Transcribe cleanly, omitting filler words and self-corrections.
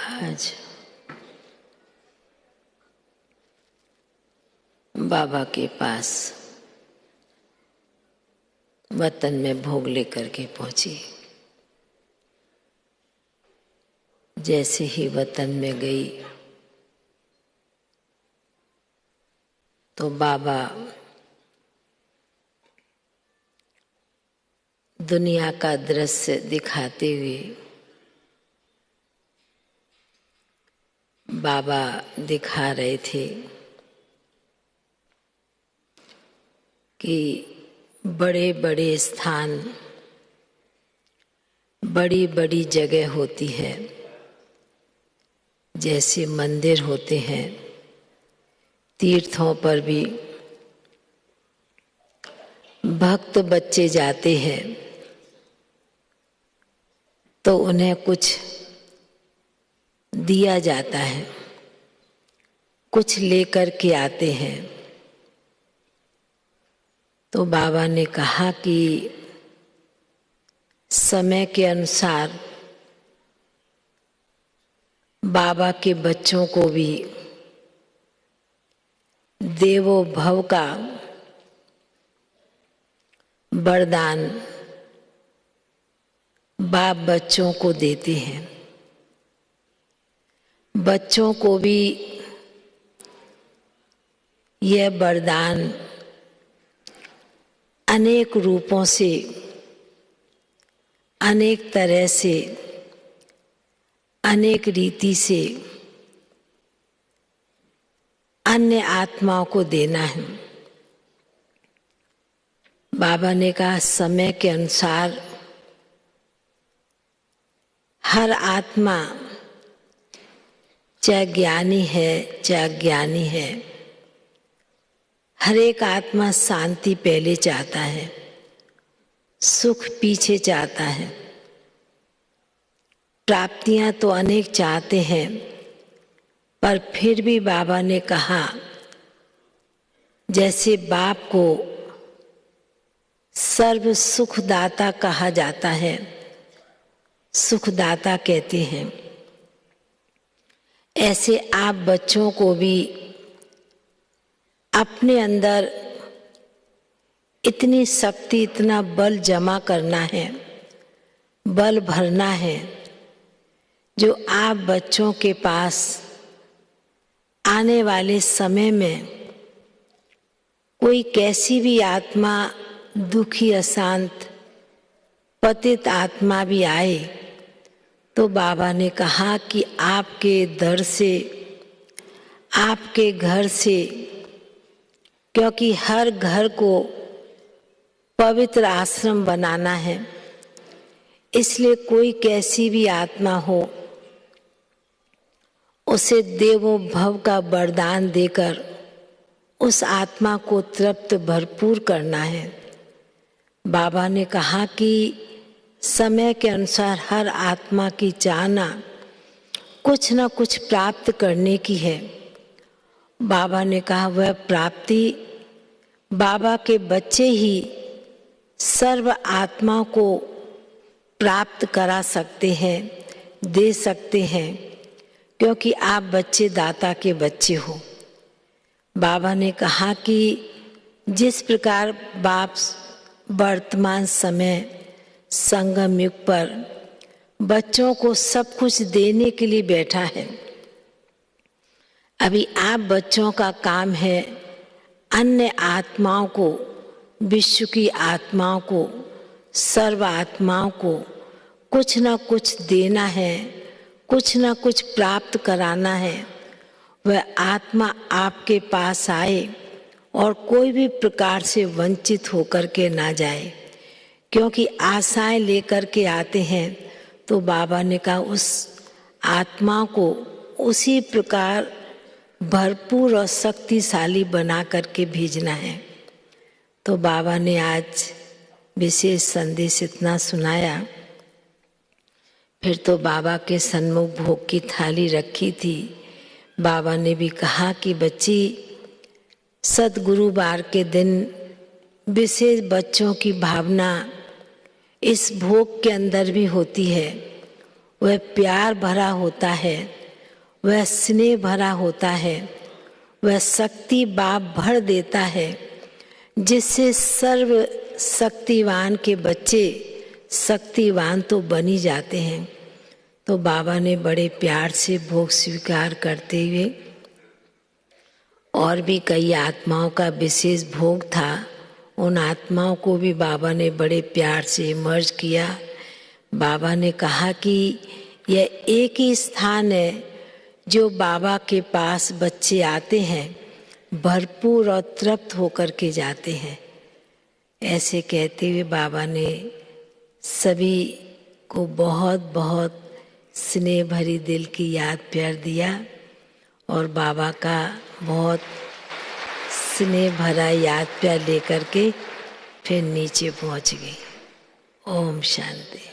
आज बाबा के पास वतन में भोग लेकर के पहुंची। जैसे ही वतन में गई तो बाबा दुनिया का दृश्य दिखाते हुए बाबा दिखा रहे थे कि बड़े बड़े स्थान, बड़ी बड़ी जगह होती है, जैसे मंदिर होते हैं, तीर्थों पर भी भक्त बच्चे जाते हैं तो उन्हें कुछ दिया जाता है, कुछ लेकर के आते हैं। तो बाबा ने कहा कि समय के अनुसार बाबा के बच्चों को भी देवो भव का वरदान बाप बच्चों को देते हैं। बच्चों को भी यह वरदान अनेक रूपों से, अनेक तरह से, अनेक रीति से अन्य आत्माओं को देना है। बाबा ने कहा समय के अनुसार हर आत्मा, चाहे ज्ञानी है चाहे अज्ञानी है, हर एक आत्मा शांति पहले चाहता है, सुख पीछे चाहता है, प्राप्तियां तो अनेक चाहते हैं, पर फिर भी बाबा ने कहा जैसे बाप को सर्व सुखदाता कहा जाता है, सुखदाता कहते हैं, ऐसे आप बच्चों को भी अपने अंदर इतनी शक्ति, इतना बल जमा करना है, बल भरना है, जो आप बच्चों के पास आने वाले समय में कोई कैसी भी आत्मा दुखी, अशांत, पतित आत्मा भी आए तो बाबा ने कहा कि आपके दर से, आपके घर से, क्योंकि हर घर को पवित्र आश्रम बनाना है, इसलिए कोई कैसी भी आत्मा हो उसे देवो भव का वरदान देकर उस आत्मा को तृप्त भरपूर करना है। बाबा ने कहा कि समय के अनुसार हर आत्मा की चाहना कुछ न कुछ प्राप्त करने की है। बाबा ने कहा वह प्राप्ति बाबा के बच्चे ही सर्व आत्माओं को प्राप्त करा सकते हैं, दे सकते हैं, क्योंकि आप बच्चे दाता के बच्चे हो। बाबा ने कहा कि जिस प्रकार बाप वर्तमान समय संगम युग पर बच्चों को सब कुछ देने के लिए बैठा है, अभी आप बच्चों का काम है अन्य आत्माओं को, विश्व की आत्माओं को, सर्व आत्माओं को कुछ न कुछ देना है, कुछ न कुछ प्राप्त कराना है। वह आत्मा आपके पास आए और कोई भी प्रकार से वंचित होकर के ना जाए, क्योंकि आशाएं लेकर के आते हैं तो बाबा ने कहा उस आत्मा को उसी प्रकार भरपूर और शक्तिशाली बना करके भेजना है। तो बाबा ने आज विशेष संदेश इतना सुनाया। फिर तो बाबा के सन्मुख भोग की थाली रखी थी। बाबा ने भी कहा कि बच्ची, सद्गुरुवार के दिन विशेष बच्चों की भावना इस भोग के अंदर भी होती है वह प्यार भरा होता है, वह स्नेह भरा होता है, वह शक्ति बाप भर देता है, जिससे सर्व शक्तिवान के बच्चे शक्तिवान तो बन ही जाते हैं। तो बाबा ने बड़े प्यार से भोग स्वीकार करते हुए, और भी कई आत्माओं का विशेष भोग था, उन आत्माओं को भी बाबा ने बड़े प्यार से मर्ज किया। बाबा ने कहा कि यह एक ही स्थान है जो बाबा के पास बच्चे आते हैं, भरपूर और तृप्त होकर के जाते हैं। ऐसे कहते हुए बाबा ने सभी को बहुत बहुत स्नेह भरी दिल की याद प्यार दिया और बाबा का बहुत स्नेह भरा याद प्यार लेकर के फिर नीचे पहुंच गई। ओम शांति।